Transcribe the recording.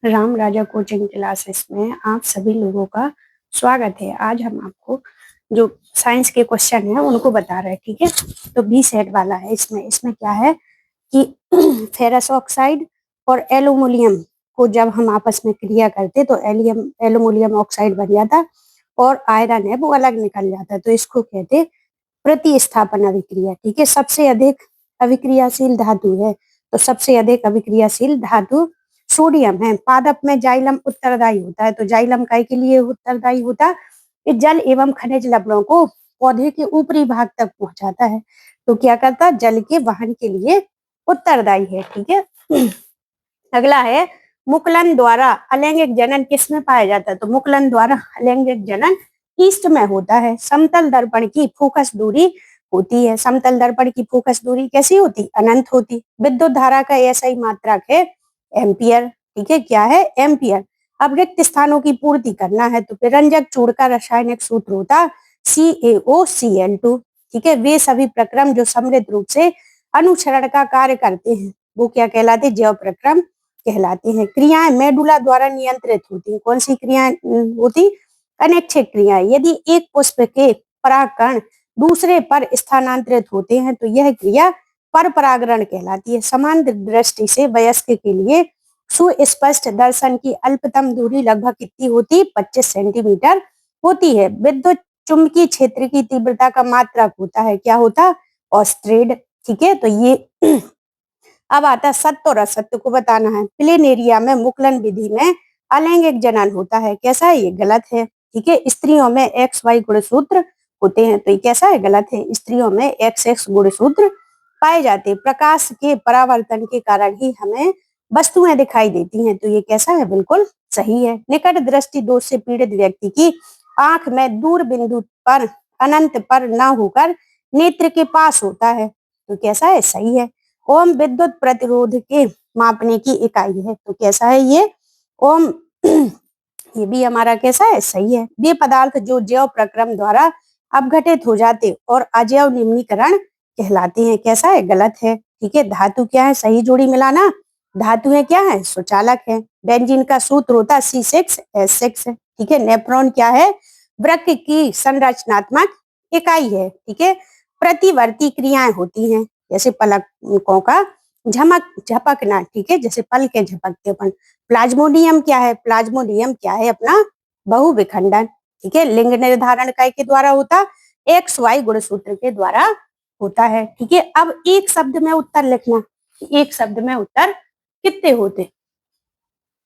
राम राजा coaching classes में आप सभी लोगों का स्वागत है। आज हम आपको जो साइंस के क्वेश्चन हैं उनको बता रहे हैं, ठीक है। तो बी सेट वाला है। इसमें क्या है कि फेरस ऑक्साइड और एल्यूमिनियम को जब हम आपस में क्रिया करते तो एल्यूमिनियम ऑक्साइड बन जाता और आयरन है वो अलग निकल जाता। तो इसको कहते प्रतिस्थापन अभिक्रिया, ठीक है। सबसे अधिक अभिक्रियाशील धातु है, तो सबसे अधिक अभिक्रियाशील धातु सोडियम है। पादप में जाइलम उत्तरदायी होता है, तो जाइलम काय के लिए उत्तरदायी होता है? ये जल एवं खनिज लवणों को पौधे के ऊपरी भाग तक पहुंचाता है, तो क्या करता है? जल के वहन के लिए उत्तरदायी है, ठीक है। अगला है मुकुलन द्वारा अलैंगिक जनन किस में पाया जाता है? तो मुकुलन द्वारा अलैंगिक जनन ईस्ट में होता है। समतल दर्पण की फोकस दूरी होती है। समतल दर्पण की फोकस दूरी कैसी होती? अनंत होती। विद्युत धारा का ऐसा ही मात्रक है एम्पियर, ठीक है। क्या है? एम्पियर। अब रिक्त स्थानों की पूर्ति करना है, तो विरंजक चूड़ का रासायनिक सूत्र होता CaOCl2, ठीक है। वे सभी प्रक्रम जो समृद्ध रूप से अनुसरण का कार्य करते हैं वो क्या कहलाते? जैव प्रक्रम कहलाते हैं। क्रियाएं मेडुला द्वारा नियंत्रित होती हैं। कौन सी क्रियाएं होती? अनैच्छिक क्रियाएं। यदि एक पुष्प के परागकण दूसरे पर स्थानांतरित होते हैं तो यह क्रिया पर परागण कहलाती है। समान दृष्टि से वयस्क के लिए सुस्पष्ट दर्शन की अल्पतम दूरी लगभग कितनी होती? 25 सेंटीमीटर होती है। विद्युत चुंबकीय क्षेत्र की तीव्रता का मात्रक होता है, क्या होता? ऑस्ट्रेड, ठीक है। तो ये अब आता है सत्य और असत्य को बताना है। प्लेन एरिया में मुकुलन विधि में अलैंगिक जनन होता है, कैसा है? ये गलत है, ठीक है। स्त्रियों में XY गुणसूत्र होते हैं, तो ये कैसा है? गलत है। स्त्रियों में XX गुणसूत्र पाए जाते हैं। प्रकाश के परावर्तन के कारण ही हमें वस्तुएं दिखाई देती हैं, तो ये कैसा है? बिल्कुल सही है। निकट दृष्टि दोष से पीड़ित व्यक्ति की आंख में दूर बिंदु पर अनंत पर न होकर नेत्र के पास होता है, तो कैसा है? सही है। ओम विद्युत प्रतिरोध के मापने की इकाई है, तो कैसा है ये? ओम। ये भी हमारा कैसा है? सही है। वे पदार्थ जो जैव प्रक्रम द्वारा अपघटित हो जाते और अजैव निम्नीकरण कहलाते हैं, कैसा है? गलत है, ठीक है। धातु क्या है? सही जोड़ी मिलाना। धातु है क्या है? सुचालक है। बेंजीन का सूत्र होता है C6H6, ठीक है। नेफ्रॉन क्या है? वृक्क की संरचनात्मक इकाई है, ठीक है। प्रतिवर्ती क्रियाएं होती हैं, जैसे पलकों का झपकना, ठीक है, जैसे पल के झपकते अपन। प्लाज्मोडियम क्या है? प्लाज्मोडियम क्या है? अपना बहुविखंडन, ठीक है। लिंग निर्धारण काय के द्वारा होता? XY गुणसूत्र के द्वारा होता है, ठीक है। अब एक शब्द में उत्तर लिखना। एक शब्द में उत्तर कितने होते?